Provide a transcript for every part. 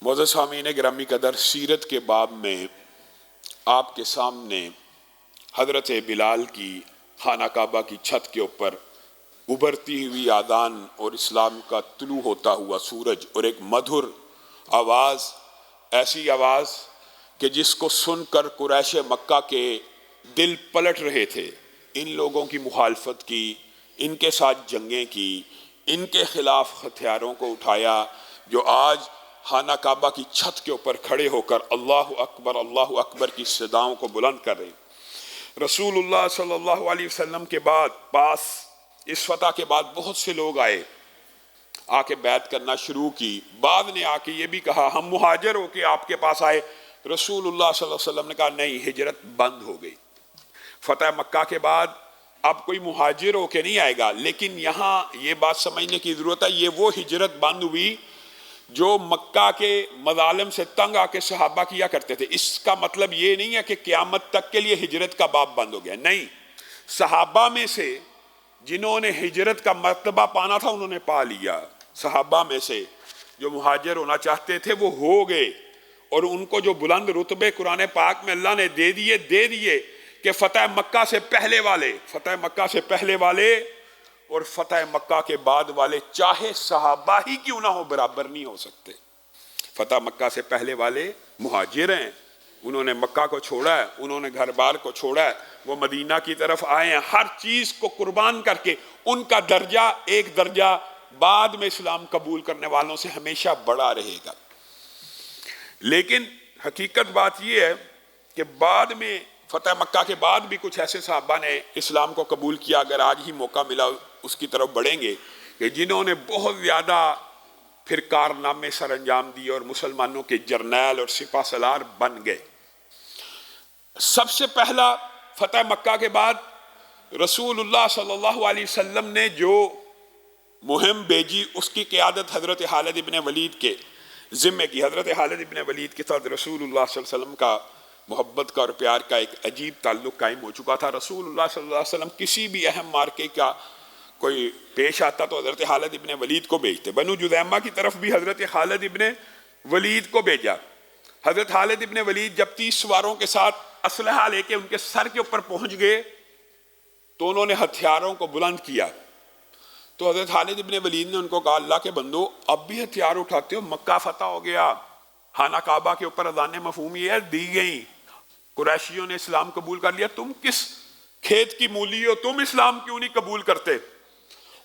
معزز سامعین گرامی قدر، سیرت کے باب میں آپ کے سامنے حضرت بلال کی خانہ کعبہ کی چھت کے اوپر ابھرتی ہوئی آذان اور اسلام کا طلوع ہوتا ہوا سورج اور ایک مدھر آواز، ایسی آواز کہ جس کو سن کر قریش مکہ کے دل پلٹ رہے تھے، ان لوگوں کی مخالفت کی، ان کے ساتھ جنگیں کی، ان کے خلاف ہتھیاروں کو اٹھایا، جو آج خانہ کعبہ کی چھت کے اوپر کھڑے ہو کر اللہ اکبر کی صداؤں کو بلند کر رہے ہیں۔ رسول اللہ صلی اللہ علیہ وسلم کے پاس اس فتح کے بعد بہت سے لوگ آئے، آ کے بیعت کرنا شروع کی۔ بعد نے آ کے یہ بھی کہا ہم مہاجر ہو کے آپ کے پاس آئے۔ رسول اللہ صلی اللہ علیہ وسلم نے کہا نہیں، ہجرت بند ہو گئی۔ فتح مکہ کے بعد اب کوئی مہاجر ہو کے نہیں آئے گا، لیکن یہاں یہ بات سمجھنے کی ضرورت ہے، یہ وہ ہجرت بند ہوئی جو مکہ کے مظالم سے تنگ آ کے صحابہ کیا کرتے تھے۔ اس کا مطلب یہ نہیں ہے کہ قیامت تک کے لیے ہجرت کا باب بند ہو گیا، نہیں، صحابہ میں سے جنہوں نے ہجرت کا مرتبہ پانا تھا انہوں نے پا لیا۔ صحابہ میں سے جو مہاجر ہونا چاہتے تھے وہ ہو گئے، اور ان کو جو بلند رتبے قرآن پاک میں اللہ نے دے دیے کہ فتح مکہ سے پہلے والے اور فتح مکہ کے بعد والے چاہے صحابہ ہی کیوں نہ ہو برابر نہیں ہو سکتے۔ فتح مکہ سے پہلے والے مہاجر ہیں، انہوں نے مکہ کو چھوڑا ہے، انہوں نے گھر بار کو چھوڑا ہے، وہ مدینہ کی طرف آئے ہیں، ہر چیز کو قربان کر کے ان کا درجہ ایک درجہ بعد میں اسلام قبول کرنے والوں سے ہمیشہ بڑا رہے گا۔ لیکن حقیقت بات یہ ہے کہ بعد میں فتح مکہ کے بعد بھی کچھ ایسے صحابہ نے اسلام کو قبول کیا، اگر آج ہی موقع ملا اس کی طرف بڑھیں گے، کہ جنہوں نے بہت زیادہ پھر کارنامے سر انجام دیے اور مسلمانوں کے جرنیل اور سپہ سالار بن گئے۔ سب سے پہلا فتح مکہ کے بعد رسول اللہ صلی اللہ علیہ وسلم نے جو مہم بھیجی، اس کی قیادت حضرت خالد ابن ولید کے ذمے کی۔ حضرت خالد ابن ولید کے ساتھ رسول اللہ صلی اللہ علیہ وسلم کا محبت کا اور پیار کا ایک عجیب تعلق قائم ہو چکا تھا۔ رسول اللہ صلی اللہ علیہ وسلم کسی بھی اہم مارکے کا کوئی پیش آتا تو حضرت خالد ابن ولید کو بھیجتے۔ بنو جذیمہ کی طرف بھی حضرت خالد ابن ولید کو بھیجا۔ حضرت خالد ابن ولید جب 30 سواروں کے ساتھ اسلحہ لے کے ان کے سر کے اوپر پہنچ گئے تو انہوں نے ہتھیاروں کو بلند کیا، تو حضرت خالد ابن ولید نے ان کو کہا اللہ کے بندو اب بھی ہتھیار اٹھاتے ہو، مکہ فتح ہو گیا، خانہ کعبہ کے اوپر اذانیں مفہوم یہ دی گئیں، قریشیوں نے اسلام قبول کر لیا، تم کس کھیت کی مولی ہو، تم اسلام کیوں نہیں قبول کرتے؟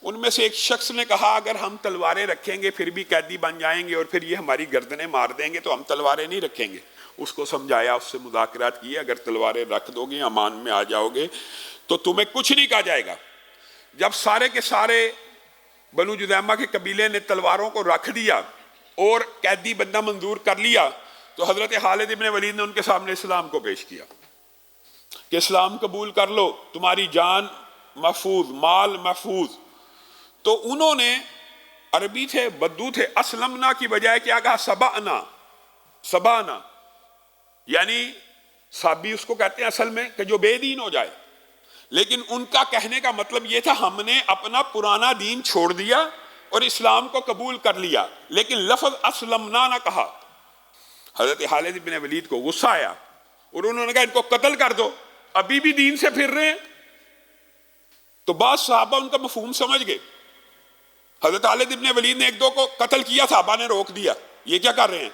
ان میں سے ایک شخص نے کہا اگر ہم تلواریں رکھیں گے پھر بھی قیدی بن جائیں گے اور پھر یہ ہماری گردنیں مار دیں گے، تو ہم تلواریں نہیں رکھیں گے۔ اس کو سمجھایا، اس سے مذاکرات کیے، اگر تلواریں رکھ دو گے، امان میں آ جاؤ گے تو تمہیں کچھ نہیں کہا جائے گا۔ جب سارے کے سارے بنو جذیمہ کے قبیلے نے تلواروں کو رکھ دیا اور قیدی بندہ منظور کر لیا، تو حضرت خالد ابن ولید نے ان کے سامنے اسلام کو پیش کیا کہ اسلام قبول کر لو، تمہاری جان محفوظ، مال محفوظ۔ تو انہوں نے، عربی تھے، بدو تھے، اسلمنا کی بجائے کیا کہا؟ سبانا، یعنی سابی اس کو کہتے ہیں اصل میں کہ جو بے دین ہو جائے، لیکن ان کا کہنے کا مطلب یہ تھا ہم نے اپنا پرانا دین چھوڑ دیا اور اسلام کو قبول کر لیا، لیکن لفظ اسلمنا نہ کہا۔ حضرت خالد بن ولید کو غصہ آیا اور انہوں نے کہا ان کو قتل کر دو، ابھی بھی دین سے پھر رہے ہیں۔ تو بعض صحابہ ان کا مفہوم سمجھ گئے۔ حضرت خالد بن ولید نے ایک دو کو قتل کیا، صحابہ نے روک دیا، یہ کیا کر رہے ہیں؟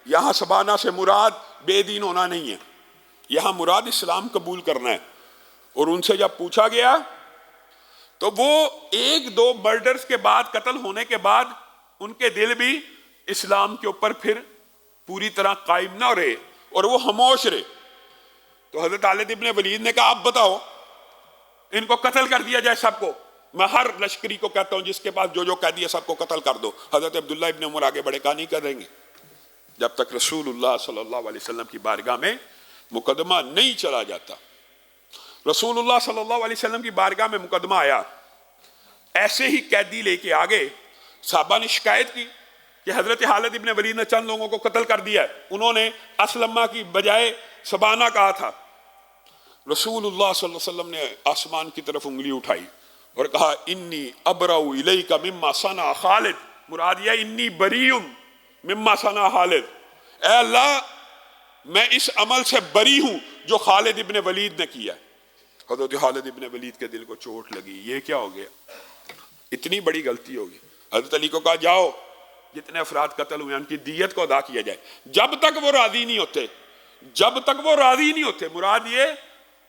یہاں سبانہ سے مراد بے دین ہونا نہیں ہے، یہاں مراد اسلام قبول کرنا ہے۔ اور ان سے جب پوچھا گیا تو وہ ایک دو مرڈرز کے بعد، قتل ہونے کے بعد، ان کے دل بھی اسلام کے اوپر پھر پوری طرح قائم نہ رہے اور وہ خاموش رہے۔ تو حضرت خالد ابن ولید نے کہا اب بتاؤ ان کو قتل کر دیا جائے سب کو، میں ہر لشکری کو کہتا ہوں جس کے پاس جو قیدی ہے سب کو قتل کر دو۔ حضرت عبداللہ ابن عمر آگے بڑے کہا نہیں کریں گے جب تک رسول اللہ صلی اللہ علیہ وسلم کی بارگاہ میں مقدمہ نہیں چلا جاتا۔ رسول اللہ صلی اللہ علیہ وسلم کی بارگاہ میں مقدمہ آیا، ایسے ہی قیدی لے کے آگے صحابہ نے شکایت کی کہ حضرت خالد ابن ولید نے چند لوگوں کو قتل کر دیا ہے، انہوں نے اسلمہ کی بجائے سبانہ کہا تھا۔ رسول اللہ صلی اللہ علیہ وسلم نے آسمان کی طرف انگلی اٹھائی اور کہا انی ابرأ الیک مما صنع خالد، مراد یہ انی بریئن مما صنع خالد، اے اللہ میں اس عمل سے بری ہوں جو خالد ابن ولید نے کیا۔ حضرت خالد ابن ولید کے دل کو چوٹ لگی، یہ کیا ہو گیا، اتنی بڑی غلطی ہوگی۔ حضرت علی کو کہا جاؤ جتنے افراد قتل ہوئے ان کی دیت کو ادا کیا جائے۔ جب تک وہ راضی نہیں ہوتے، جب تک وہ راضی نہیں ہوتے، مراد یہ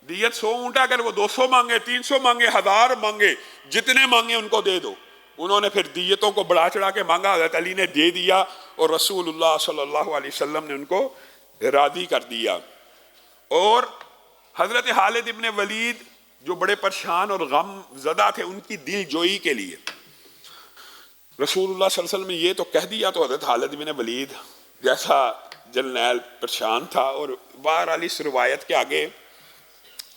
دیت 100 اونٹ ہے، اگر وہ 200 مانگے، 300 مانگے، 1000 مانگے، جتنے مانگے ان کو دے دو۔ انہوں نے پھر دیتوں کو بڑھا چڑھا کے مانگا، حضرت علی نے دے دیا اور رسول اللہ صلی اللہ علیہ وسلم نے ان کو راضی کر دیا۔ اور حضرت خالد ابن ولید جو بڑے پریشان اور غم زدہ تھے، ان کی دل جوئی کے لیے رسول اللہ صلی اللہ علیہ وسلم نے یہ تو کہہ دیا، تو حضرت خالد ابن ولید جیسا جرنیل پریشان تھا۔ اور بہرحال اس روایت کے آگے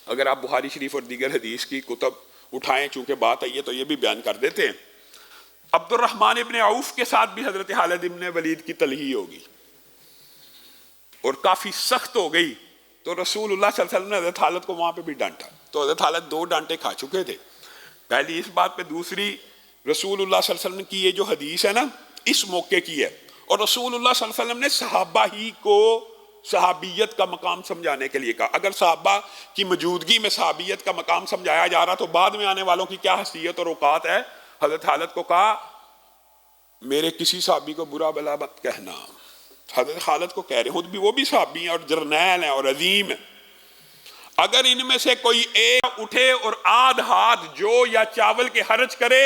اگر آپ بخاری شریف اور دیگر حدیث کی کتب اٹھائیں، چونکہ بات آئی ہے تو یہ بھی بیان کر دیتے ہیں۔ عبد الرحمن ابن عوف کے ساتھ بھی حضرت خالد ابن ولید کی تلہی ہوگی اور کافی سخت ہو گئی، تو رسول اللہ صلی اللہ علیہ وسلم نے حضرت خالد کو وہاں پہ بھی ڈانٹا۔ تو حضرت خالد 2 ڈانٹے کھا چکے تھے، پہلی اس بات پہ، دوسری رسول اللہ صلی اللہ علیہ وسلم کی یہ جو حدیث ہے نا، اس موقع کی ہے، اور رسول اللہ صلی اللہ علیہ وسلم نے صحابہ ہی کو صحابیت کا مقام سمجھانے کے لیے کہا۔ اگر صحابہ کی موجودگی میں صحابیت کا مقام سمجھایا جا رہا تو بعد میں آنے والوں کی کیا حیثیت اور اوقات ہے۔ حضرت خالد کو کہا میرے کسی صحابی کو برا بلا مت کہنا۔ حضرت خالد کو کہہ رہے ہیں، خود بھی وہ بھی صحابی ہیں اور جرنیل ہیں اور عظیم ہیں، اگر ان میں سے کوئی ایک اٹھے اور آدھ ہاتھ جو یا چاول کے خرچ کرے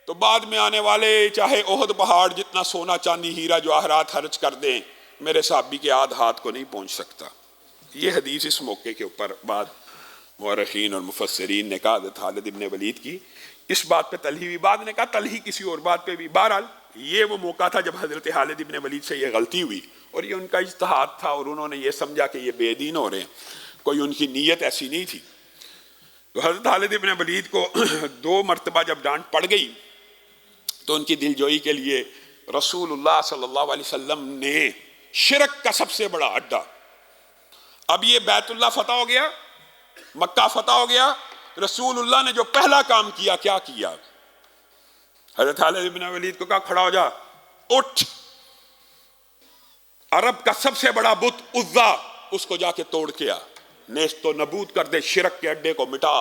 تو بعد میں آنے والے چاہے احد پہاڑ جتنا سونا چاندی ہیرا جواہرات خرچ کر دیں، میرے صحابی کے آدھ ہاتھ کو نہیں پہنچ سکتا۔ یہ حدیث اس موقع کے اوپر بعد مورخین اور مفسرین نے کہا حضرت خالد ابن ولید کی اس بات پہ تلہی ہوئی، بعد نے کہا تلہی کسی اور بات پہ بھی۔ بہرحال یہ وہ موقع تھا جب حضرت خالد ابن ولید سے یہ غلطی ہوئی، اور یہ ان کا اجتہاد تھا، اور انہوں نے یہ سمجھا کہ یہ بے دین ہو رہے ہیں، کوئی ان کی نیت ایسی نہیں تھی۔ تو حضرت خالد ابن ولید کو 2 مرتبہ جب ڈانٹ پڑ گئی تو ان کی دل جوئی کے لیے رسول اللہ صلی اللہ علیہ وسلم نے شرک کا سب سے بڑا اڈا، اب یہ بیت اللہ فتح ہو گیا، مکہ فتح ہو گیا، رسول اللہ نے جو پہلا کام کیا، کیا کیا؟ حضرت خالد ابن ولید کو کہا کھڑا ہو جا، اٹھ، عرب کا سب سے بڑا بت عزا، اس کو جا کے توڑ کے آ، نیست و نبود کر دے، شرک کے اڈے کو مٹا۔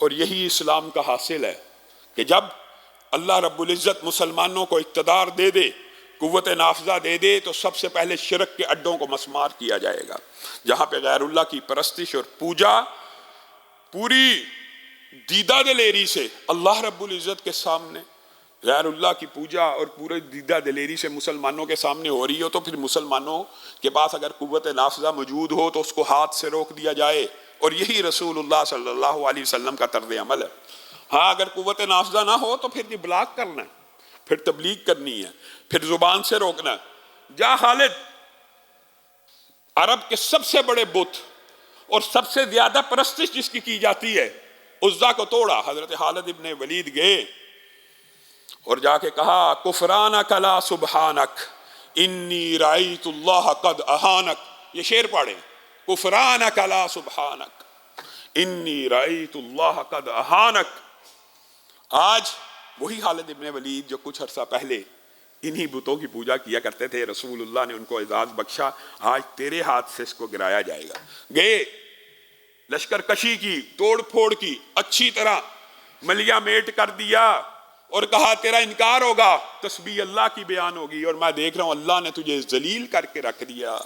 اور یہی اسلام کا حاصل ہے کہ جب اللہ رب العزت مسلمانوں کو اقتدار دے دے، قوت نافذہ دے دے، تو سب سے پہلے شرک کے اڈوں کو مسمار کیا جائے گا۔ جہاں پہ غیر اللہ کی پرستش اور پوجا پوری دیدہ دلیری سے اللہ رب العزت کے سامنے، غیر اللہ کی پوجا اور پورے دیدہ دلیری سے مسلمانوں کے سامنے ہو رہی ہو، تو پھر مسلمانوں کے پاس اگر قوت نافذہ موجود ہو تو اس کو ہاتھ سے روک دیا جائے، اور یہی رسول اللہ صلی اللہ علیہ وسلم کا طرز عمل ہے۔ ہاں اگر قوت نافذہ نہ ہو تو پھر ابلاغ کرنا ہے، پھر تبلیغ کرنی ہے، پھر زبان سے روکنا ہے۔ جا خالد، عرب کے سب سے بڑے بت اور سب سے زیادہ پرستش جس کی جاتی ہے، عزا کو توڑا۔ حضرت خالد ابن ولید گئے اور جا کے کہا کفرانک لا سبحانک انی رأیت اللہ قد اہانک، یہ شعر پڑھیں، کفرانک لا سبحانک انی رأیت اللہ قد اہانک۔ آج وہی خالد ابن ولید جو کچھ عرصہ پہلے انہی بتوں کی پوجا کیا کرتے تھے، رسول اللہ نے ان کو اعزاز بخشا، آج تیرے ہاتھ سے اس کو گرایا جائے گا۔ گئے، لشکر کشی کی، توڑ پھوڑ کی، اچھی طرح ملیا میٹ کر دیا، اور کہا تیرا انکار ہوگا، تسبیح اللہ کی بیان ہوگی، اور میں دیکھ رہا ہوں اللہ نے تجھے ذلیل کر کے رکھ دیا۔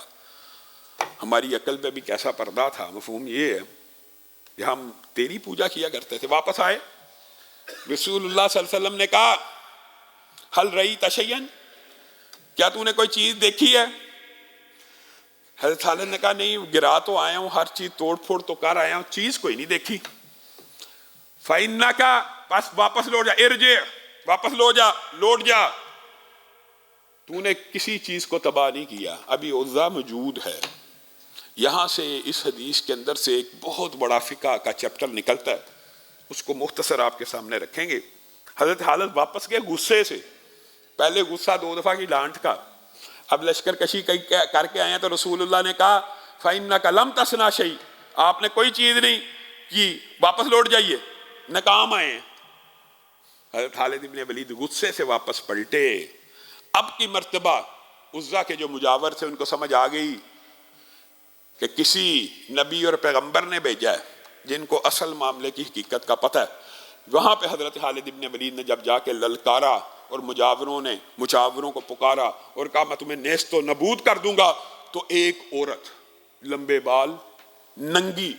ہماری عقل پہ بھی کیسا پردہ تھا۔ مفہوم یہ ہے کہ ہم تیری پوجا کیا کرتے تھے۔ واپس آئے، رسول اللہ صلی اللہ علیہ وسلم نے کہا حل رأیت شیئا، کیا تو نے کوئی چیز دیکھی ہے؟ حضرت خالد نے کہا نہیں، گرا تو آیا ہوں، ہر چیز توڑ پھوڑ تو کر آیا ہوں، چیز کوئی نہیں دیکھی۔ فَإِنَّكَ، بس واپس لوٹ جا، ارجع، واپس لوٹ جا، تو نے کسی چیز کو تباہ نہیں کیا، ابھی عزا موجود ہے۔ یہاں سے اس حدیث کے اندر سے ایک بہت بڑا فقہ کا چیپٹر نکلتا ہے، اس کو مختصر آپ کے سامنے رکھیں گے۔ حضرت خالد واپس گئے غصے سے، پہلے غصہ 2 دفعہ کی ڈانٹ کا، اب لشکر کشی کر کے آئے ہیں، تو رسول اللہ نے کہا فَإِنَّكَ لَمْ تَصْنَعْ شَيْءٍ، آپ نے کوئی چیز نہیں کی، واپس لوٹ جائیے، ناکام آئے ہیں۔ حضرت خالد ابن ولید غصے سے واپس پلٹے، اب کی مرتبہ عزا کے جو مجاور تھے ان کو سمجھ آ گئی کہ کسی نبی اور پیغمبر نے بھیجا ہے جن کو اصل معاملے کی حقیقت کا پتہ ہے۔ وہاں پہ حضرت خالد ابن ولید نے جب جا کے للکارا اور مجاوروں کو پکارا اور کہا میں تمہیں نیست و نبود کر دوں گا، تو ایک عورت لمبے بال، ننگی،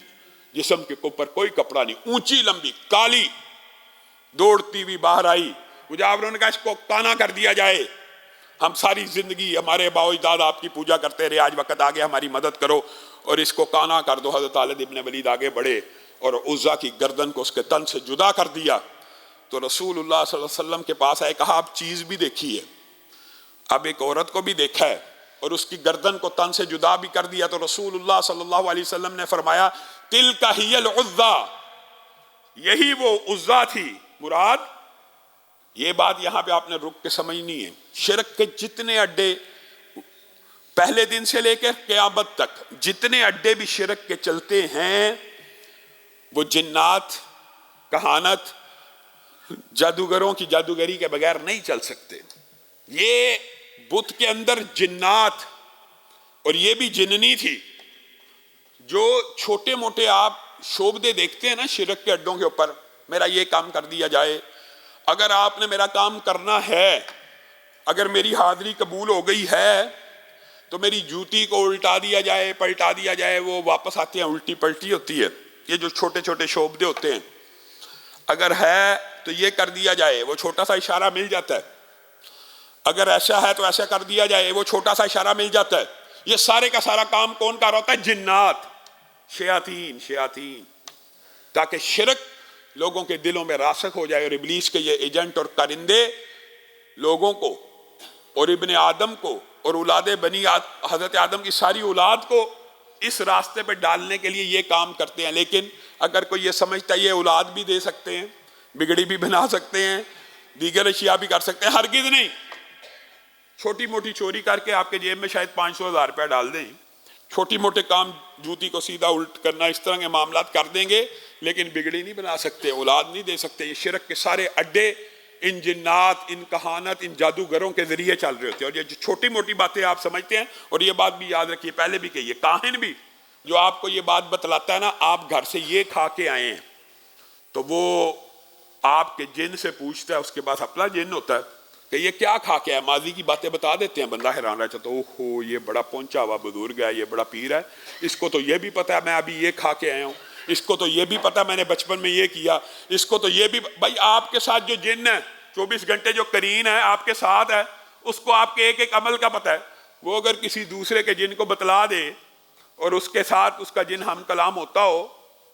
جسم کے اوپر کوئی کپڑا نہیں، اونچی لمبی کالی، دوڑتی ہوئی باہر آئی۔ مجاوروں نے کہا اس کو کانا کر دیا جائے، ہم ساری زندگی ہمارے آباء و اجداد آپ کی پوجا کرتے رہے، آج وقت آگے ہماری مدد کرو اور اس کو کانا کر دو۔ حضرت خالد ابن ولید آگے بڑھے اور عزا کی گردن کو اس کے تن سے جدا کر دیا۔ تو رسول اللہ صلی اللہ علیہ وسلم کے پاس آئے، کہا اب چیز بھی دیکھی ہے، اب ایک عورت کو بھی دیکھا ہے اور اس کی گردن کو تن سے جدا بھی کر دیا۔ تو رسول اللہ صلی اللہ علیہ وسلم نے فرمایا تلک ہی العزا، یہی وہ عزا تھی مراد۔ یہ بات یہاں پہ آپ نے رک کے سمجھنی ہے، شرک کے جتنے اڈے پہلے دن سے لے کے قیامت تک جتنے اڈے بھی شرک کے چلتے ہیں وہ جنات، کہانت، جادوگروں کی جادوگری کے بغیر نہیں چل سکتے۔ یہ بت کے اندر جنات، اور یہ بھی جننی تھی، جو چھوٹے موٹے آپ شعبدے دیکھتے ہیں نا شرک کے اڈوں کے اوپر، میرا یہ کام کر دیا جائے، اگر آپ نے میرا کام کرنا ہے، اگر میری حاضری قبول ہو گئی ہے تو میری جوتی کو الٹا دیا جائے، پلٹا دیا جائے، وہ واپس آتے ہیں الٹی پلٹی ہوتی ہے۔ یہ جو چھوٹے چھوٹے شعبدے ہوتے ہیں، اگر ہے تو یہ کر دیا جائے، وہ چھوٹا سا اشارہ مل جاتا ہے، اگر ایسا ہے تو ایسا کر دیا جائے، وہ چھوٹا سا اشارہ مل جاتا ہے۔ یہ سارے کا سارا کام کون کر رہا ہوتا ہے؟ جنات، شیاطین، تاکہ شرک لوگوں کے دلوں میں راسخ ہو جائے، اور ابلیس کے یہ ایجنٹ اور کرندے لوگوں کو اور ابن آدم کو اور اولاد بنی حضرت آدم کی ساری اولاد کو اس راستے پہ ڈالنے کے لیے یہ کام کرتے ہیں۔ لیکن اگر کوئی یہ سمجھتا ہے یہ اولاد بھی دے سکتے ہیں، بگڑی بھی بنا سکتے ہیں، دیگر اشیاء بھی کر سکتے ہیں، ہرگز نہیں۔ چھوٹی موٹی چوری کر کے آپ کے جیب میں شاید 500,000 روپے ڈال دیں، چھوٹی موٹے کام جوتی کو سیدھا الٹ کرنا، اس طرح کے معاملات کر دیں گے، لیکن بگڑی نہیں بنا سکتے، اولاد نہیں دے سکتے۔ یہ شرک کے سارے اڈے ان جنات، ان کہانت، ان جادوگروں کے ذریعے چل رہے ہوتے ہیں۔ اور یہ جو چھوٹی موٹی باتیں آپ سمجھتے ہیں، اور یہ بات بھی یاد رکھیے، پہلے بھی کہیے، کاہن بھی جو آپ کو یہ بات بتلاتا ہے نا آپ گھر سے یہ کھا کے آئے ہیں، تو وہ آپ کے جن سے پوچھتا ہے، اس کے پاس اپنا جن ہوتا ہے کہ یہ کیا کھا کے آیا، ماضی کی باتیں بتا دیتے ہیں، بندہ حیران رہ جاتا ہے، اوہو یہ بڑا پہنچا ہوا بزرگ ہے، یہ بڑا پیر ہے، اس کو تو یہ بھی پتا ہے میں ابھی یہ کھا کے آیا ہوں، اس کو تو یہ بھی پتا میں نے بچپن میں یہ کیا، اس کو تو یہ بھی۔ بھائی آپ کے ساتھ جو جن ہے 24 گھنٹے جو قرین ہے آپ کے ساتھ ہے، اس کو آپ کے ایک ایک عمل کا پتہ ہے۔ وہ اگر کسی دوسرے کے جن کو بتلا دے اور اس کے ساتھ اس کا جن ہم کلام ہوتا ہو،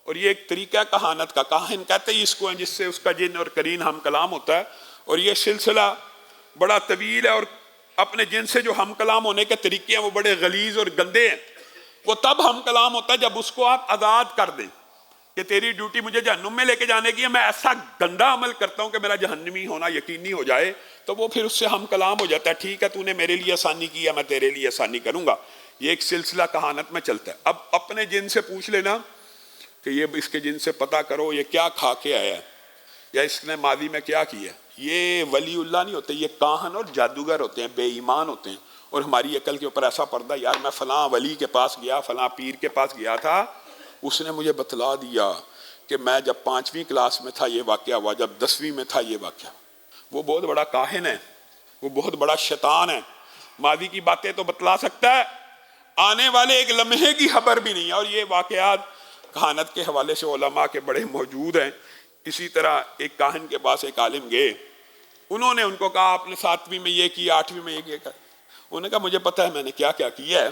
اور یہ ایک طریقہ کہانت کا، کاہن کہتے ہیں اس کو جس سے اس کا جن اور قرین ہم کلام ہوتا ہے، اور یہ سلسلہ بڑا طویل ہے، اور اپنے جن سے جو ہم کلام ہونے کے طریقے ہیں وہ بڑے غلیظ اور گندے ہیں۔ وہ تب ہم کلام ہوتا ہے جب اس کو آپ آزاد کر دیں کہ تیری ڈیوٹی مجھے جہنم میں لے کے جانے کی ہے، میں ایسا گندا عمل کرتا ہوں کہ میرا جہنمی ہونا یقینی ہو جائے، تو وہ پھر اس سے ہم کلام ہو جاتا ہے، ٹھیک ہے تو نے میرے لیے آسانی کی ہے، میں تیرے لیے آسانی کروں گا۔ یہ ایک سلسلہ کہانت میں چلتا ہے۔ اب اپنے جن سے پوچھ لینا کہ یہ اس کے جن سے پتہ کرو یہ کیا کھا کے آیا ہے، یا اس نے ماضی میں کیا کیا۔ یہ ولی اللہ نہیں ہوتے، یہ کاہن اور جادوگر ہوتے ہیں، بے ایمان ہوتے ہیں، اور ہماری عقل کے اوپر ایسا پردہ، یار میں فلاں ولی کے پاس گیا، فلاں پیر کے پاس گیا تھا، اس نے مجھے بتلا دیا کہ میں جب 5ویں کلاس میں تھا یہ واقعہ ہوا، جب 10ویں میں تھا یہ واقعہ۔ وہ بہت بڑا کاہن ہے، وہ بہت بڑا شیطان ہے، ماضی کی باتیں تو بتلا سکتا ہے، آنے والے ایک لمحے کی خبر بھی نہیں ہے۔ اور یہ واقعات کہانت کے حوالے سے علماء کے بڑے موجود ہیں۔ اسی طرح ایک کاہن کے پاس ایک عالم گئے، انہوں نے ان کو کہا آپ نے 7ویں میں یہ کیا، 8ویں میں یہ کیا۔ انہوں نے کہا مجھے پتہ ہے میں نے کیا کیا کیا ہے،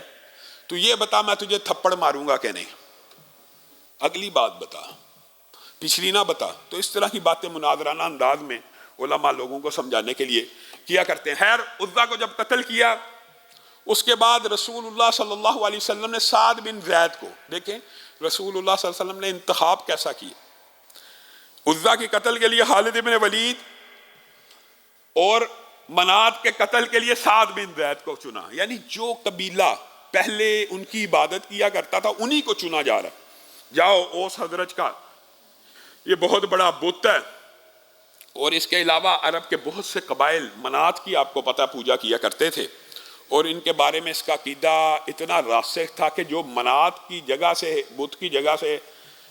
تو یہ بتا میں تجھے تھپڑ ماروں گا کہ نہیں، اگلی بات بتا، پچھلی نہ بتا۔ تو اس طرح کی باتیں مناظرانہ انداز میں علماء لوگوں کو سمجھانے کے لیے کیا کرتے ہیں۔ خیر، عزا کو جب قتل کیا، اس کے بعد رسول اللہ صلی اللہ علیہ وسلم نے سعد بن زید کو، دیکھیں رسول اللہ صلی اللہ علیہ وسلم نے انتخاب کیسا کیا۔ عزا کے قتل کے لیے خالد بن ولید اور منات کے قتل کے لیے سعد بن زید کو چنا، یعنی جو قبیلہ پہلے ان کی عبادت کیا کرتا تھا انہی کو چنا جا رہا۔ جاؤ اوس حضرت کا یہ بہت بڑا بت ہے، اور اس کے علاوہ عرب کے بہت سے قبائل منات کی آپ کو پتہ پوجا کیا کرتے تھے، اور ان کے بارے میں اس کا عقیدہ اتنا راسخ تھا کہ جو منات کی جگہ سے، بت کی جگہ سے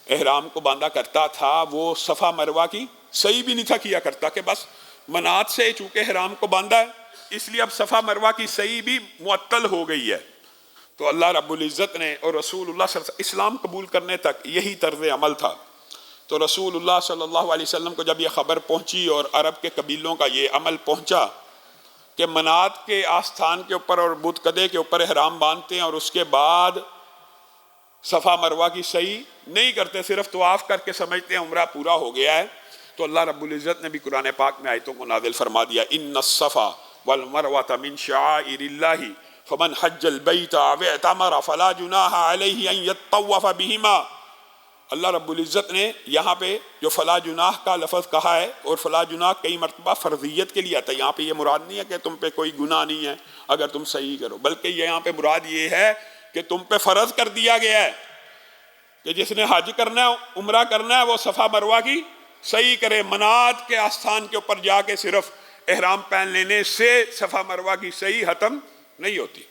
احرام کو باندھا کرتا تھا وہ صفا مروہ کی صحیح بھی نہیں تھا کیا کرتا، کہ بس منات سے چونکہ احرام کو باندھا ہے اس لیے اب صفا مروہ کی صحیح بھی معطل ہو گئی ہے۔ تو اللہ رب العزت نے اور رسول اللہ صلی اللہ علیہ وسلم اسلام قبول کرنے تک یہی طرز عمل تھا۔ تو رسول اللہ صلی اللہ علیہ وسلم کو جب یہ خبر پہنچی اور عرب کے قبیلوں کا یہ عمل پہنچا کہ منات کے آستان کے اوپر اور بت کدے کے اوپر احرام باندھتے ہیں اور اس کے بعد صفا مروہ کی صحیح نہیں کرتے، صرف طواف کر کے سمجھتے ہیں عمرہ پورا ہو گیا ہے، تو اللہ رب العزت نے بھی قرآن پاک میں آیتوں کو نازل فرما دیا، ان الصفا والمروۃ من شعائر اللہ فمن حج البیت او اعتمر فلا جناح علیہ ان یطوف بہما۔ اللہ رب العزت نے یہاں پہ جو فلا جناح کا لفظ کہا ہے، اور فلا جناح کئی مرتبہ فرضیت کے لیے آتا ہے، یہاں پہ یہ مراد نہیں ہے کہ تم پہ کوئی گناہ نہیں ہے اگر تم صحیح کرو، بلکہ یہاں پہ مراد یہ ہے کہ تم پہ فرض کر دیا گیا ہے کہ جس نے حج کرنا ہے، عمرہ کرنا ہے، وہ صفا مروہ کی صحیح کرے۔ منات کے آستان کے اوپر جا کے صرف احرام پہن لینے سے صفا مروہ کی صحیح ختم نہیں ہوتی۔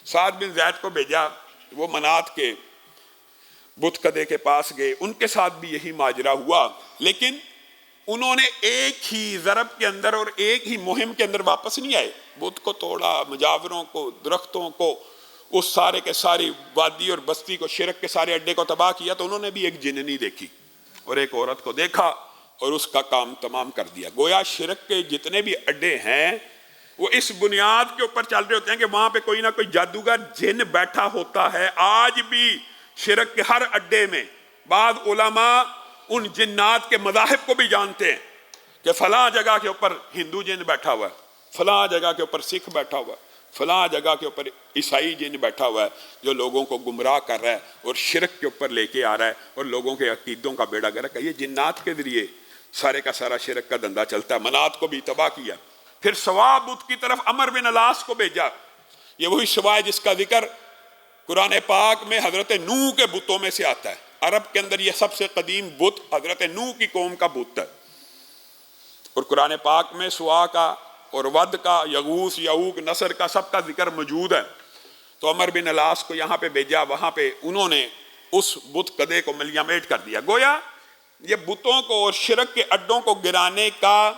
سعد بن زید کو بھیجا، وہ منات کے بت کدے کے پاس گئے، ان کے ساتھ بھی یہی ماجرا ہوا، لیکن انہوں نے ایک ہی ضرب کے اندر اور ایک ہی مہم کے اندر واپس نہیں آئے، بت کو توڑا، مجاوروں کو، درختوں کو، اس سارے کے ساری وادی اور بستی کو، شرک کے سارے اڈے کو تباہ کیا۔ تو انہوں نے بھی ایک جننی دیکھی اور ایک عورت کو دیکھا اور اس کا کام تمام کر دیا۔ گویا شرک کے جتنے بھی اڈے ہیں وہ اس بنیاد کے اوپر چل رہے ہوتے ہیں کہ وہاں پہ کوئی نہ کوئی جادوگر جن بیٹھا ہوتا ہے۔ آج بھی شرک کے ہر اڈے میں بعض علماء ان جنات کے مذاہب کو بھی جانتے ہیں کہ فلاں جگہ کے اوپر ہندو جن بیٹھا ہوا ہے، فلاں جگہ کے اوپر سکھ بیٹھا ہوا ہے، فلاں جگہ کے اوپر عیسائی جن بیٹھا ہوا ہے جو لوگوں کو گمراہ کر رہا ہے اور شرک کے اوپر لے کے آ رہا ہے اور لوگوں کے عقیدوں کا بیڑا گرک ہے۔ یہ جنات کے ذریعے سارے کا سارا شرک کا دھندا چلتا ہے۔ منات کو بھی تباہ کیا، پھر سوا بت کی طرف عمر بن العاص کو بھیجا۔ یہ وہی سوا ہے جس کا ذکر قرآن پاک میں حضرت نوح کے بتوں میں سے آتا ہے۔ عرب کے اندر یہ سب سے قدیم بت حضرت نوح کی قوم کا بت ہے، اور قرآن پاک میں سوا کا اور ود کا، یغوث، یعوق، نصر کا سب کا ذکر موجود ہے۔ تو عمر بن العاص کو یہاں پہ بھیجا، وہاں پہ انہوں نے اس بت کدے کو ملیامیٹ کر دیا۔ گویا یہ بتوں کو اور شرک کے اڈوں کو گرانے کا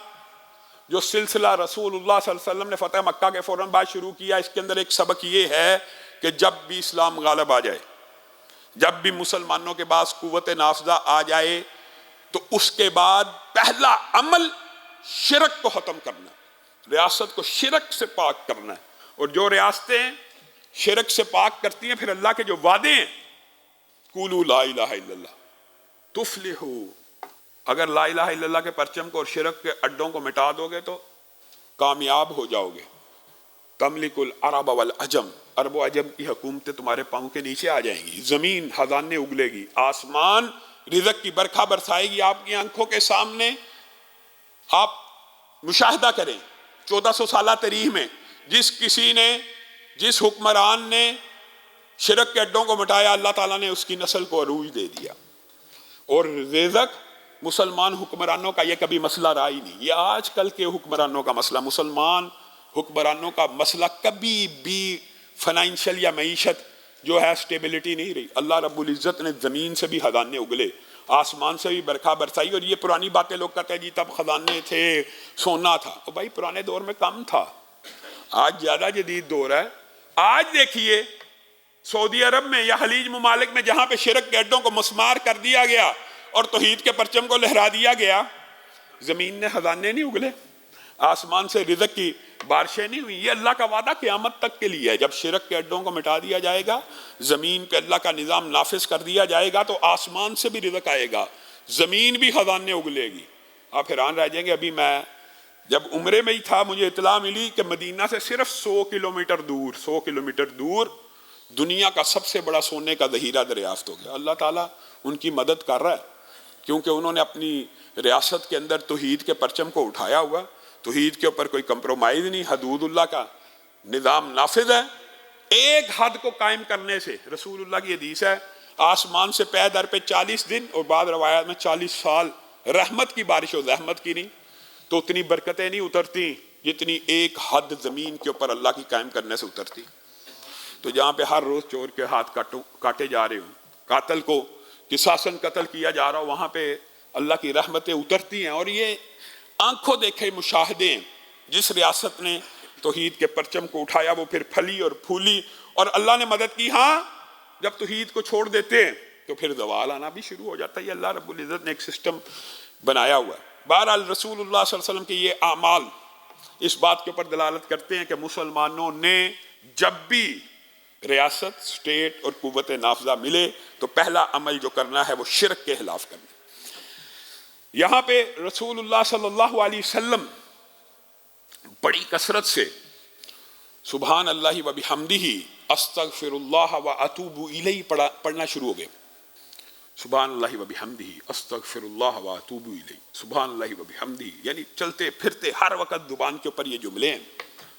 جو سلسلہ رسول اللہ صلی اللہ علیہ وسلم نے فتح مکہ کے فوراً بعد شروع کیا، اس کے اندر ایک سبق یہ ہے کہ جب بھی اسلام غالب آ جائے، جب بھی مسلمانوں کے پاس قوت نافذہ آ جائے، تو اس کے بعد پہلا عمل شرک کو ختم کرنا ہے، ریاست کو شرک سے پاک کرنا ہے۔ اور جو ریاستیں شرک سے پاک کرتی ہیں، پھر اللہ کے جو وعدے ہیں، قولوا لا الہ الا اللہ تفلحو، اگر لا الہ الا اللہ کے پرچم کو اور شرک کے اڈوں کو مٹا دو گے تو کامیاب ہو جاؤ گے۔ تملک العرب والعجم، عرب و عجم کی حکومتیں تمہارے پاؤں کے نیچے آ جائیں گی، زمین خزانے اگلے گی، آسمان رزق کی برکھا برسائے گی آپ کی آنکھوں کے سامنے۔ آپ مشاہدہ کریں 1400 سالہ تاریخ میں جس حکمران نے شرک کے اڈوں کو مٹایا، اللہ تعالیٰ نے اس کی نسل کو عروج دے دیا، اور رزق مسلمان حکمرانوں کا یہ کبھی مسئلہ رہا ہی نہیں۔ یہ آج کل کے حکمرانوں کا مسئلہ، مسلمان حکمرانوں کا مسئلہ کبھی بھی فائنینشل یا معیشت جو ہے سٹیبلٹی نہیں رہی۔ اللہ رب العزت نے زمین سے بھی خزانے اگلے، آسمان سے بھی برکھا برسائی۔ اور یہ پرانی باتیں لوگ کہتے ہیں جی تب خزانے تھے، سونا تھا، اور بھائی پرانے دور میں کم تھا، آج زیادہ جدید دور ہے۔ آج دیکھیے سعودی عرب میں یا خلیج ممالک میں جہاں پہ شرک کے اڈوں کو مسمار کر دیا گیا اور توحید کے پرچم کو لہرا دیا گیا، زمین نے خزانے نہیں اگلے، آسمان سے رزق کی بارشیں نہیں ہوئی۔ یہ اللہ کا وعدہ قیامت تک کے لیے ہے۔ جب شرک کے اڈوں کو مٹا دیا جائے گا، زمین پہ اللہ کا نظام نافذ کر دیا جائے گا، تو آسمان سے بھی رزق آئے گا، زمین بھی خزانے اگلے گی۔ آپ حیران رہ جائیں گے۔ ابھی میں جب عمرے میں ہی تھا، مجھے اطلاع ملی کہ مدینہ سے صرف 100 کلومیٹر دور دنیا کا سب سے بڑا سونے کا ذخیرہ دریافت ہو گیا۔ اللہ تعالیٰ ان کی مدد کر رہا ہے، کیونکہ انہوں نے اپنی ریاست کے اندر توحید کے پرچم کو اٹھایا ہوا، توحید کے اوپر کوئی کمپرومائز نہیں، حدود اللہ کا نظام نافذ ہے۔ ایک حد کو قائم کرنے سے، رسول اللہ کی حدیث ہے، آسمان سے پے در پہ 40 دن اور بعض روایات میں 40 سال رحمت کی بارش ہو، زحمت کی نہیں۔ تو اتنی برکتیں نہیں اترتی جتنی ایک حد زمین کے اوپر اللہ کی قائم کرنے سے اترتی. تو جہاں پہ ہر روز چور کے ہاتھ کاٹے جا رہے ہوں, قاتل کو قصاصاً قتل کیا جا رہا ہو, وہاں پہ اللہ کی رحمتیں اترتی ہیں. اور یہ آنکھوں دیکھے مشاہدے ہیں. جس ریاست نے توحید کے پرچم کو اٹھایا وہ پھر پھلی اور پھولی اور اللہ نے مدد کی. ہاں جب توحید کو چھوڑ دیتے ہیں تو پھر زوال آنا بھی شروع ہو جاتا ہے. یہ اللہ رب العزت نے ایک سسٹم بنایا ہوا ہے. بہرحال رسول اللہ صلی اللہ علیہ وسلم کے یہ اعمال اس بات کے اوپر دلالت کرتے ہیں کہ مسلمانوں نے جب بھی ریاست, اسٹیٹ اور قوت نافذہ ملے تو پہلا عمل جو کرنا ہے وہ شرک کے خلاف کرنا. یہاں پہ رسول اللہ صلی اللہ علیہ وسلم بڑی کثرت سے سبحان اللہ و بحمدہ استغفر اللہ و اتوب الیہ پڑھنا شروع ہو گئے. سبحان اللہ و بحمدہ استغفر اللہ و اتوب الیہ, سبحان اللہ و بحمدہ, یعنی چلتے پھرتے ہر وقت زبان کے اوپر یہ جملے ہیں.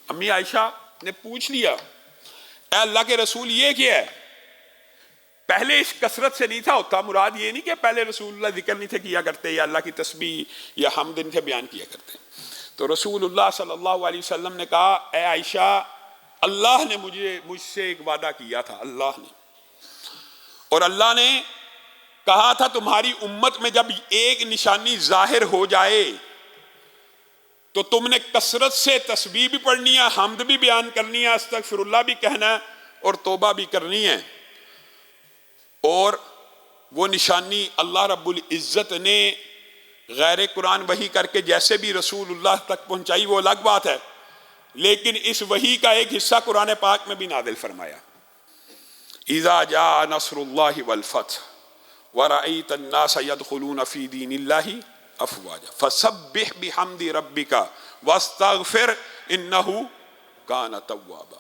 امی عائشہ نے پوچھ لیا اے اللہ کے رسول یہ کیا ہے؟ پہلے اس کثرت سے نہیں تھا ہوتا. مراد یہ نہیں کہ پہلے رسول اللہ ذکر نہیں تھے کیا کرتے یا اللہ کی تسبیح یا حمد نہیں تھے بیان کیا کرتے. تو رسول اللہ صلی اللہ علیہ وسلم نے کہا اے عائشہ اللہ نے مجھ سے ایک وعدہ کیا تھا, اللہ نے, اور اللہ نے کہا تھا تمہاری امت میں جب ایک نشانی ظاہر ہو جائے تو تم نے کثرت سے تسبیح بھی پڑھنی ہے, حمد بھی بیان کرنی ہے, استغفر اللہ بھی کہنا ہے اور توبہ بھی کرنی ہے. اور وہ نشانی اللہ رب العزت نے غیر قرآن وحی کر کے جیسے بھی رسول اللہ تک پہنچائی وہ الگ بات ہے, لیکن اس وحی کا ایک حصہ قرآن پاک میں بھی نازل فرمایا. اذا جاء نصر اللہ والفتح ورأيت الناس يدخلون في دين الله افواجا فسبح بحمد ربك واستغفر انه كان توابا.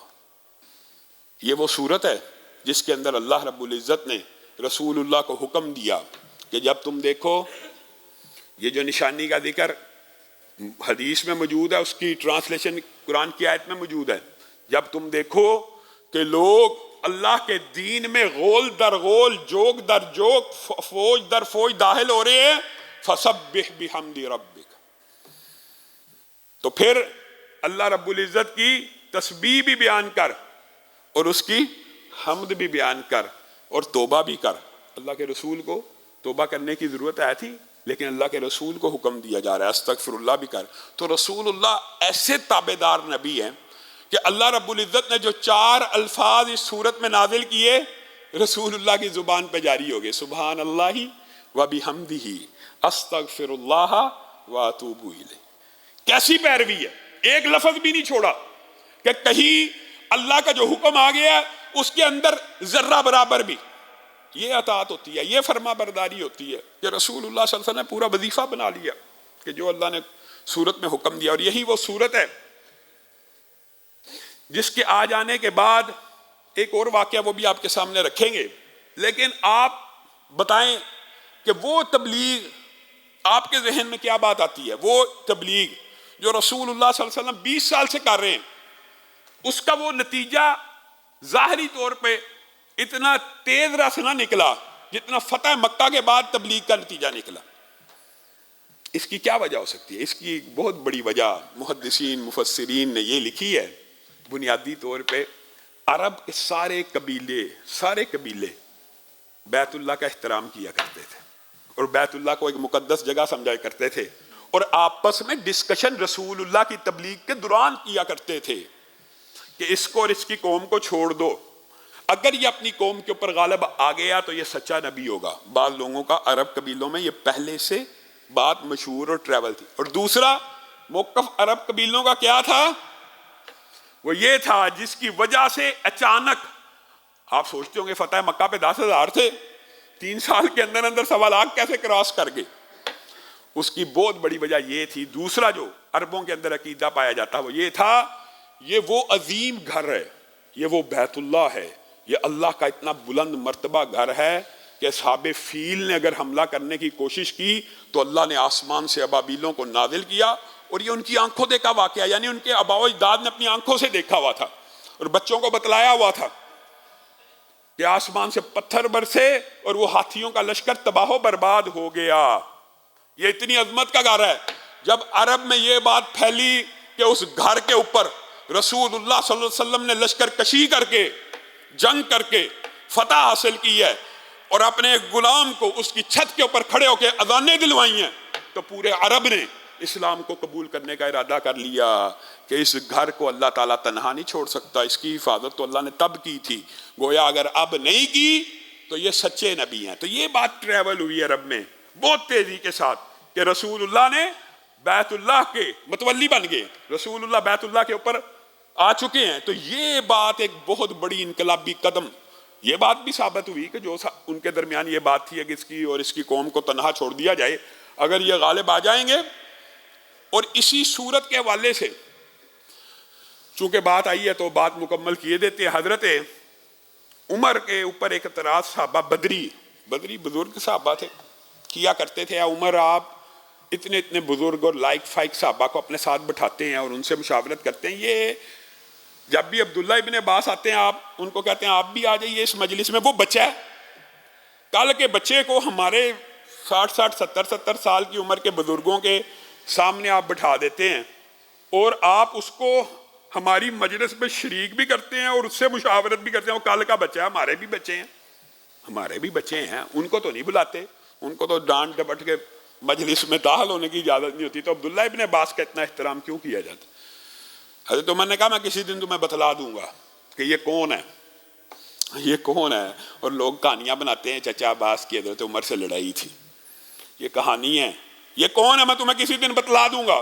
یہ وہ صورت ہے جس کے اندر اللہ رب العزت نے رسول اللہ کو حکم دیا کہ جب تم دیکھو, یہ جو نشانی کا ذکر حدیث میں موجود ہے اس کی ٹرانسلیشن قرآن کی آیت میں موجود ہے, جب تم دیکھو کہ لوگ اللہ کے دین میں غول در غول, جوگ در جوگ, فوج در فوج داخل ہو رہے ہیں, فسبح بحمد ربک, تو پھر اللہ رب العزت کی تسبیح بھی بیان کر اور اس کی حمد بھی بیان کر اور توبہ بھی کر. اللہ کے رسول کو توبہ کرنے کی ضرورت آئی تھی لیکن اللہ کے رسول کو حکم دیا جا رہا ہے استغفر اللہ بھی کر. تو رسول اللہ ایسے تابعدار نبی ہیں کہ اللہ رب العزت نے جو 4 الفاظ اس صورت میں نازل کیے رسول اللہ کی زبان پہ جاری ہو گئے, سبحان اللہ و بحمدہ استغفر اللہ و اتوب الیہ. کیسی پیروی ہے, ایک لفظ بھی نہیں چھوڑا کہ کہیں اللہ کا جو حکم آ گیا اس کے اندر ذرہ برابر بھی. یہ اطاعت ہوتی ہے, یہ فرما برداری ہوتی ہے کہ رسول اللہ صلی اللہ علیہ وسلم نے پورا وظیفہ بنا لیا کہ جو اللہ نے صورت میں حکم دیا. اور یہی وہ صورت ہے جس کے آ جانے کے بعد ایک اور واقعہ وہ بھی آپ کے سامنے رکھیں گے, لیکن آپ بتائیں کہ وہ تبلیغ آپ کے ذہن میں کیا بات آتی ہے؟ وہ تبلیغ جو رسول اللہ صلی اللہ علیہ وسلم 20 سال سے کر رہے ہیں اس کا وہ نتیجہ ظاہری طور پہ اتنا تیز رس نہ نکلا جتنا فتح مکہ کے بعد تبلیغ کا نتیجہ نکلا. اس کی کیا وجہ ہو سکتی ہے؟ اس کی ایک بہت بڑی وجہ محدثین مفسرین نے یہ لکھی ہے. بنیادی طور پہ عرب کے سارے قبیلے بیت اللہ کا احترام کیا کرتے تھے اور بیت اللہ کو ایک مقدس جگہ سمجھا کرتے تھے اور آپس میں ڈسکشن رسول اللہ کی تبلیغ کے دوران کیا کرتے تھے کہ اس کو اور اس کی قوم کو چھوڑ دو, اگر یہ اپنی قوم کے اوپر غالب آ گیا تو یہ سچا نبی ہوگا. بعض لوگوں کا عرب قبیلوں میں یہ پہلے سے بات مشہور اور ٹریول تھی. اور دوسرا موقف عرب قبیلوں کا کیا تھا؟ وہ یہ تھا جس کی وجہ سے اچانک آپ سوچتے ہوں گے فتح مکہ پہ 10,000 تھے, 3 سال کے اندر 1.25 لاکھ کیسے کراس کر گئے؟ اس کی بہت بڑی وجہ یہ تھی. دوسرا جو عربوں کے اندر عقیدہ پایا جاتا وہ یہ تھا یہ وہ عظیم گھر ہے, یہ وہ بیت اللہ ہے, یہ اللہ کا اتنا بلند مرتبہ گھر ہے کہ اصحاب فیل نے اگر حملہ کرنے کی کوشش کی تو اللہ نے آسمان سے ابابیلوں کو نازل کیا. اور یہ ان کی آنکھوں دیکھا واقعہ, یعنی ان کے آباء و اجداد نے اپنی آنکھوں سے دیکھا ہوا تھا اور بچوں کو بتلایا ہوا تھا کہ آسمان سے پتھر برسے اور وہ ہاتھیوں کا لشکر تباہ و برباد ہو گیا. یہ اتنی عظمت کا گھر ہے جب عرب میں یہ بات پھیلی کہ اس گھر کے اوپر رسول اللہ صلی اللہ علیہ وسلم نے لشکر کشی کر کے جنگ کر کے فتح حاصل کی ہے اور اپنے ایک غلام کو اس کی چھت کے اوپر کھڑے ہو کے اذانیں دلوائی ہیں، تو پورے عرب نے اسلام کو قبول کرنے کا ارادہ کر لیا کہ اس گھر کو اللہ تعالیٰ تنہا نہیں چھوڑ سکتا، اس کی حفاظت تو اللہ نے تب کی تھی، گویا اگر اب نہیں کی تو یہ سچے نبی ہیں۔ تو یہ بات ٹریول ہوئی ہے عرب میں بہت تیزی کے ساتھ کہ رسول اللہ نے بیت اللہ کے متولی بن گئے، رسول اللہ بیت اللہ کے اوپر آ چکے ہیں۔ تو یہ بات ایک بہت بڑی انقلابی قدم، یہ بات بھی ثابت ہوئی کہ جو ان کے درمیان یہ بات تھی کہ اس کی اور اس کی قوم کو تنہا چھوڑ دیا جائے، اگر یہ غالب آ جائیں گے۔ اور اسی صورت کے حوالے سے چونکہ بات آئی ہے تو بات مکمل کیے دیتے ہیں۔ حضرت عمر کے اوپر ایک اعتراض صحابہ بدری بزرگ صحابہ تھے، کیا کرتے تھے، عمر آپ اتنے بزرگ اور لائق فائق صحابہ کو اپنے ساتھ بٹھاتے ہیں اور ان سے مشاورت کرتے ہیں، یہ جب بھی عبداللہ ابن عباس آتے ہیں آپ ان کو کہتے ہیں آپ بھی آ جائیے اس مجلس میں، وہ بچہ ہے، کل کے بچے کو ہمارے 60 70 سال کی عمر کے بزرگوں کے سامنے آپ بٹھا دیتے ہیں اور آپ اس کو ہماری مجلس میں شریک بھی کرتے ہیں اور اس سے مشاورت بھی کرتے ہیں، وہ کل کا بچہ ہے، ہمارے بھی بچے ہیں، ان کو تو نہیں بلاتے، ان کو تو ڈانٹ ڈپٹ کے مجلس میں داخل ہونے کی اجازت نہیں ہوتی، تو عبداللہ ابن عباس کا اتنا احترام کیوں کیا جاتا؟ حضرت عمر نے کہا میں کسی دن تمہیں بتلا دوں گا کہ یہ کون ہے، اور لوگ کہانیاں بناتے ہیں چچا عباس کی حضرت عمر سے لڑائی تھی، یہ کہانی ہے، یہ کون ہے میں تمہیں کسی دن بتلا دوں گا۔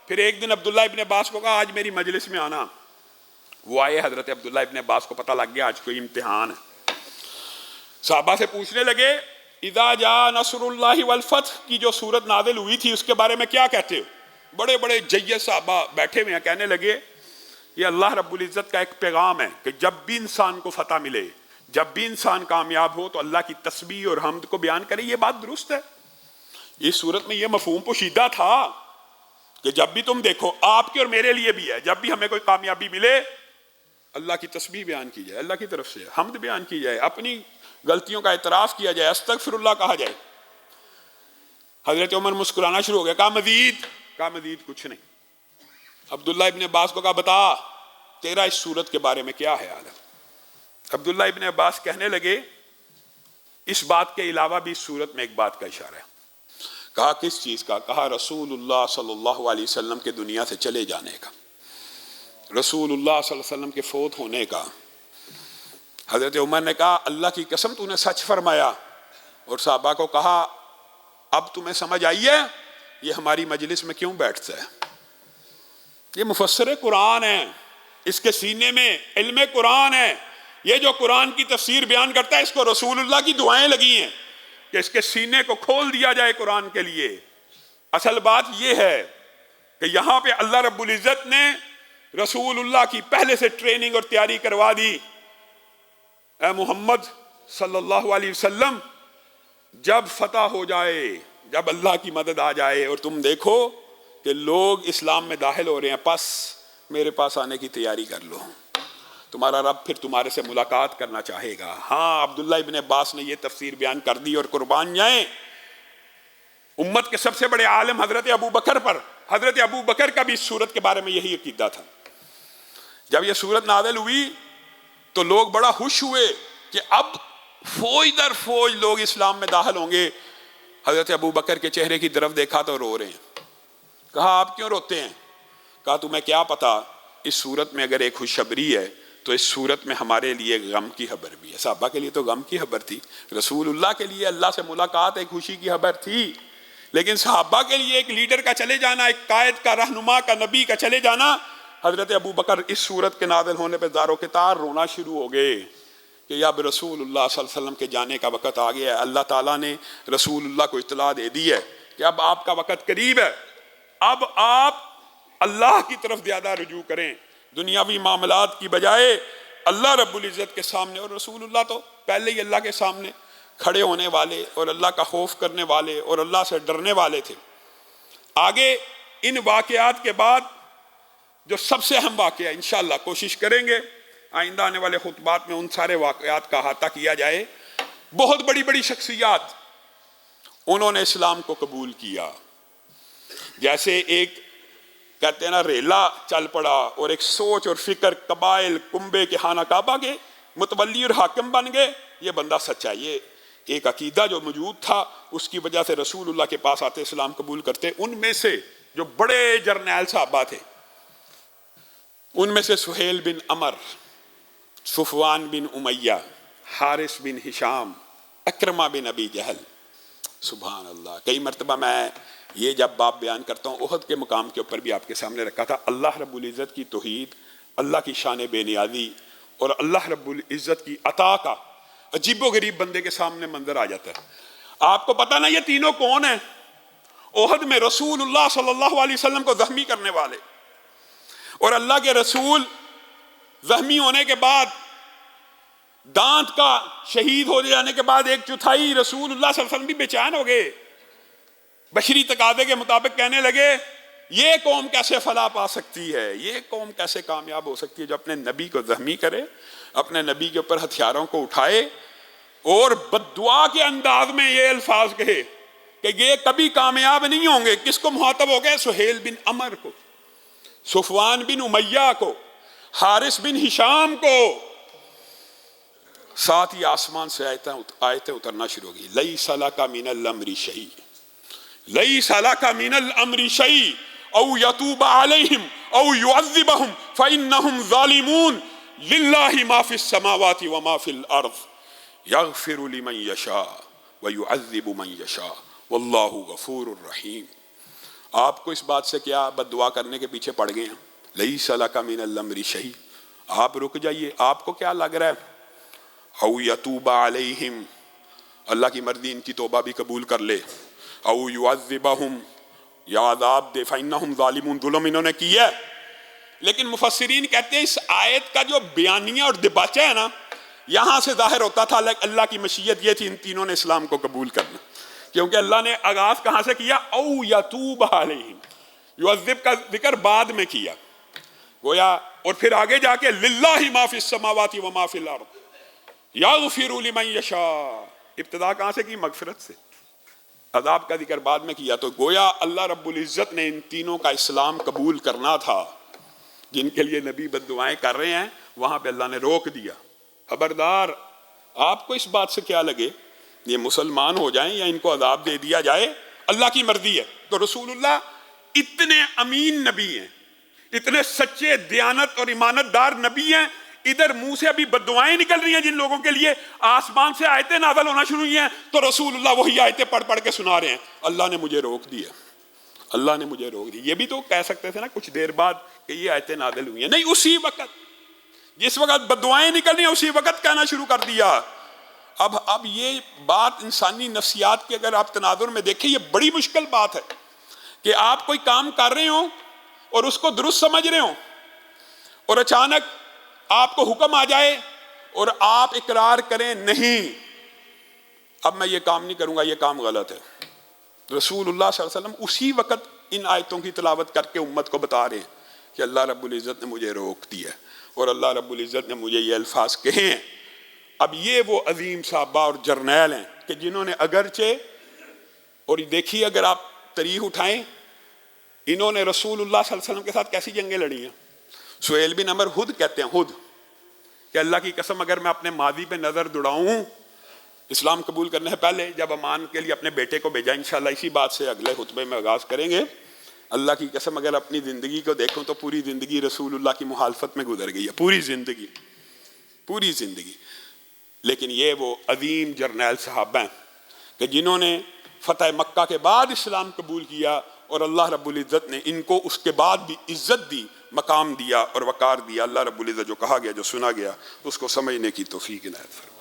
پھر ایک دن عبداللہ ابن عباس کو کہا آج میری مجلس میں آنا، وہ آئے، حضرت عبداللہ ابن عباس کو پتہ لگ گیا آج کوئی امتحان ہے، صحابہ سے پوچھنے لگے اذا جاء نصر اللہ والفتح کی جو صورت نازل ہوئی تھی اس کے بارے میں کیا کہتے ہو؟ بڑے بڑے جید صحابہ بیٹھے ہوئے ہیں، کہنے لگے یہ اللہ رب العزت کا ایک پیغام ہے کہ جب بھی انسان کو فتح ملے، جب بھی انسان کامیاب ہو تو اللہ کی تسبیح اور حمد کو بیان کرے، یہ بات درست ہے۔ اس صورت میں یہ مفہوم پوشیدہ تھا کہ جب بھی تم دیکھو، آپ کے اور میرے لیے بھی ہے، جب بھی ہمیں کوئی کامیابی ملے اللہ کی تسبیح بیان کی جائے، اللہ کی طرف سے حمد بیان کی جائے، اپنی غلطیوں کا اعتراف کیا جائے، استغفر اللہ کہا جائے۔ حضرت عمر مسکرانا شروع ہو گیا، کہا مزید کچھ نہیں۔ عبداللہ ابن عباس کو کہا بتا تیرا اس صورت کے بارے میں کیا خیال ہے؟ عبداللہ ابن عباس کہنے لگے اس بات کے علاوہ بھی اس صورت میں ایک بات کا اشارہ ہے۔ کہا کس چیز کا؟ کہا رسول اللہ صلی اللہ علیہ وسلم کے دنیا سے چلے جانے کا، رسول اللہ صلی اللہ علیہ وسلم کے فوت ہونے کا۔ حضرت عمر نے کہا اللہ کی قسم تو نے سچ فرمایا، اور صحابہ کو کہا اب تمہیں سمجھ آئی ہے یہ ہماری مجلس میں کیوں بیٹھتا ہے؟ یہ مفسر قرآن ہے، اس کے سینے میں علم قرآن ہے، یہ جو قرآن کی تفسیر بیان کرتا ہے اس کو رسول اللہ کی دعائیں لگی ہیں کہ اس کے سینے کو کھول دیا جائے قرآن کے لیے۔ اصل بات یہ ہے کہ یہاں پہ اللہ رب العزت نے رسول اللہ کی پہلے سے ٹریننگ اور تیاری کروا دی، اے محمد صلی اللہ علیہ وسلم جب فتح ہو جائے، جب اللہ کی مدد آ جائے اور تم دیکھو کہ لوگ اسلام میں داخل ہو رہے ہیں، پس میرے پاس آنے کی تیاری کر لو، تمہارا رب پھر تمہارے سے ملاقات کرنا چاہے گا۔ ہاں عبداللہ ابن عباس نے یہ تفسیر بیان کر دی، اور قربان جائیں امت کے سب سے بڑے عالم حضرت ابو بکر پر، حضرت ابو بکر کا بھی اس صورت کے بارے میں یہی عقیدہ تھا۔ جب یہ صورت نازل ہوئی تو لوگ بڑا خوش ہوئے کہ اب فوج در فوج لوگ اسلام میں داخل ہوں گے۔ حضرت ابو بکر کے چہرے کی طرف دیکھا تو رو رہے ہیں۔ کہا آپ کیوں روتے ہیں؟ کہا تمہیں کیا پتا اس صورت میں اگر ایک خوشخبری ہے تو اس صورت میں ہمارے لیے غم کی خبر بھی ہے۔ صحابہ کے لیے تو غم کی خبر تھی، رسول اللہ کے لیے اللہ سے ملاقات ایک خوشی کی خبر تھی، لیکن صحابہ کے لیے ایک لیڈر کا چلے جانا، ایک قائد کا، رہنما کا، نبی کا چلے جانا، حضرت ابو بکر اس صورت کے نازل ہونے پہ زار و کتار رونا شروع ہو گئے کہ اب رسول اللہ صلی اللہ علیہ وسلم کے جانے کا وقت آ گیا ہے۔ اللہ تعالیٰ نے رسول اللہ کو اطلاع دے دی ہے کہ اب آپ کا وقت قریب ہے، اب آپ اللہ کی طرف زیادہ رجوع کریں، دنیاوی معاملات کی بجائے اللہ رب العزت کے سامنے۔ اور رسول اللہ تو پہلے ہی اللہ کے سامنے کھڑے ہونے والے اور اللہ کا خوف کرنے والے اور اللہ سے ڈرنے والے تھے۔ آگے ان واقعات کے بعد جو سب سے اہم واقعہ انشاءاللہ کوشش کریں گے آئندہ آنے والے خطبات میں ان سارے واقعات کا احاطہ کیا جائے۔ بہت بڑی بڑی شخصیات انہوں نے اسلام کو قبول کیا، جیسے ایک کہتے ہیں نا ریلا چل پڑا اور ایک سوچ اور فکر قبائل کنبے کے خانہ کعبہ کے متولی اور حاکم بن گئے، یہ بندہ سچا ہے۔ یہ ایک عقیدہ جو موجود تھا، اس کی وجہ سے رسول اللہ کے پاس آتے اسلام قبول کرتے۔ ان میں سے جو بڑے جرنیل صحابہ تھے، ان میں سے سہیل بن عمر، صفوان بن امیہ، حارث بن ہشام، اکرمہ بن ابی جہل، سبحان اللہ۔ کئی مرتبہ میں یہ جب باب بیان کرتا ہوں، احد کے مقام کے اوپر بھی آپ کے سامنے رکھا تھا، اللہ رب العزت کی توحید، اللہ کی شان بے نیازی اور اللہ رب العزت کی عطا کا عجیب و غریب بندے کے سامنے منظر آ جاتا ہے۔ آپ کو پتہ نا یہ تینوں کون ہیں؟ احد میں رسول اللہ صلی اللہ علیہ وسلم کو زخمی کرنے والے، اور اللہ کے رسول زخمی ہونے کے بعد دانت کا شہید ہو جانے کے بعد 1/4 رسول اللہ صلی اللہ علیہ وسلم بھی بے چین ہو گئے، بشری تقاضے کے مطابق کہنے لگے یہ قوم کیسے فلاح پا سکتی ہے، یہ قوم کیسے کامیاب ہو سکتی ہے جو اپنے نبی کو زخمی کرے، اپنے نبی کے اوپر ہتھیاروں کو اٹھائے اور بد دعا کے انداز میں یہ الفاظ کہے کہ یہ کبھی کامیاب نہیں ہوں گے۔ کس کو مخاطب ہو گئے؟ سہیل بن عمر کو، صفوان بن امیہ کو، حارث بن ہشام کو۔ ساتھ ہی آسمان سے آیتیں اترنا شروع ہوگی، لیس لک من الامر شیء، لیس لک من الامر شیء او یتوب علیہم او یعذبہم فانہم ظالمون للہ ما فی السماوات وما فی الارض یغفر لمن یشاء ویعذب من یشاء واللہ غفور الرحیم۔ آپ کو اس بات سے کیا بد دعا کرنے کے پیچھے پڑ گئے ہیں؟ لیس لک من الامر شیء، آپ رک جائیے، آپ کو کیا لگ رہا ہے؟ او یتوب علیہم، اللہ کی مرضی ان کی توبہ بھی قبول کر لے، او یعذبہم، یا عذاب دے، فإنہم ظالمون، ظلم انہوں نے کیا ہے۔ لیکن مفسرین کہتے ہیں اس آیت کا جو بیانیہ اور دباچہ ہے نا، یہاں سے ظاہر ہوتا تھا اللہ کی مشیت یہ تھی ان تینوں نے اسلام کو قبول کرنا، کیونکہ اللہ نے آغاز کہاں سے کیا؟ او یتوب علیہم، یعذب کا ذکر بعد میں کیا گویا، اور پھر آگے جا کے للہ ما فی السماوات وما فی الارض یغفر لمن یشاء، ابتدا کہاں سے کی؟ مغفرت سے۔ عذاب کا ذکر بعد میں کیا، تو گویا اللہ رب العزت نے ان تینوں کا اسلام قبول کرنا تھا جن کے لیے نبی بد دعائیں کر رہے ہیں، وہاں پہ اللہ نے روک دیا۔ خبردار، آپ کو اس بات سے کیا لگے یہ مسلمان ہو جائیں یا ان کو عذاب دے دیا جائے، اللہ کی مرضی ہے۔ تو رسول اللہ اتنے امین نبی ہیں، اتنے سچے دیانت اور ایمانت دار نبی ہیں، ادھر منہ سے ابھی بد دعائیں نکل رہی ہیں جن لوگوں کے لیے، آسمان سے آیتیں نازل ہونا شروع ہوئی ہیں، تو رسول اللہ وہی آیتیں پڑھ پڑھ کے سنا رہے ہیں، اللہ نے مجھے روک دیا، اللہ نے مجھے روک دی۔ یہ بھی تو کہہ سکتے تھے نا کچھ دیر بعد کہ یہ آیتیں نازل ہوئی ہیں، نہیں، اسی وقت جس وقت بد دعائیں نکل رہی ہیں اسی وقت کہنا شروع کر دیا۔ اب یہ بات انسانی نفسیات کے اگر آپ تناظر میں دیکھیں، یہ بڑی مشکل بات ہے کہ آپ کوئی کام کر رہے ہوں اور اس کو درست سمجھ رہے ہوں اور اچانک آپ کو حکم آ جائے اور آپ اقرار کریں نہیں اب میں یہ کام نہیں کروں گا، یہ کام غلط ہے۔ رسول اللہ صلی اللہ علیہ وسلم اسی وقت ان آیتوں کی تلاوت کر کے امت کو بتا رہے ہیں کہ اللہ رب العزت نے مجھے روک دیا اور اللہ رب العزت نے مجھے یہ الفاظ کہے ہیں۔ اب یہ وہ عظیم صحابہ اور جرنیل ہیں کہ جنہوں نے اگرچہ، اور دیکھیے اگر آپ تاریخ اٹھائیں، انہوں نے رسول اللہ صلی اللہ علیہ وسلم کے ساتھ کیسی جنگیں لڑی ہیں۔ سہیل بن عمر ہد کہتے ہیں، ہد، کہ اللہ کی قسم اگر میں اپنے ماضی پہ نظر دوڑاؤں، اسلام قبول کرنے سے پہلے جب امان کے لیے اپنے بیٹے کو بھیجا، انشاءاللہ اسی بات سے اگلے خطبے میں آغاز کریں گے، اللہ کی قسم اگر اپنی زندگی کو دیکھوں تو پوری زندگی رسول اللہ کی مخالفت میں گزر گئی ہے، پوری زندگی، پوری زندگی۔ لیکن یہ وہ عظیم جرنیل صحابہ ہیں کہ جنہوں نے فتح مکہ کے بعد اسلام قبول کیا اور اللہ رب العزت نے ان کو اس کے بعد بھی عزت دی، مقام دیا اور وقار دیا۔ اللہ رب العزت جو کہا گیا، جو سنا گیا، اس کو سمجھنے کی توفیق عنایت فرمائے۔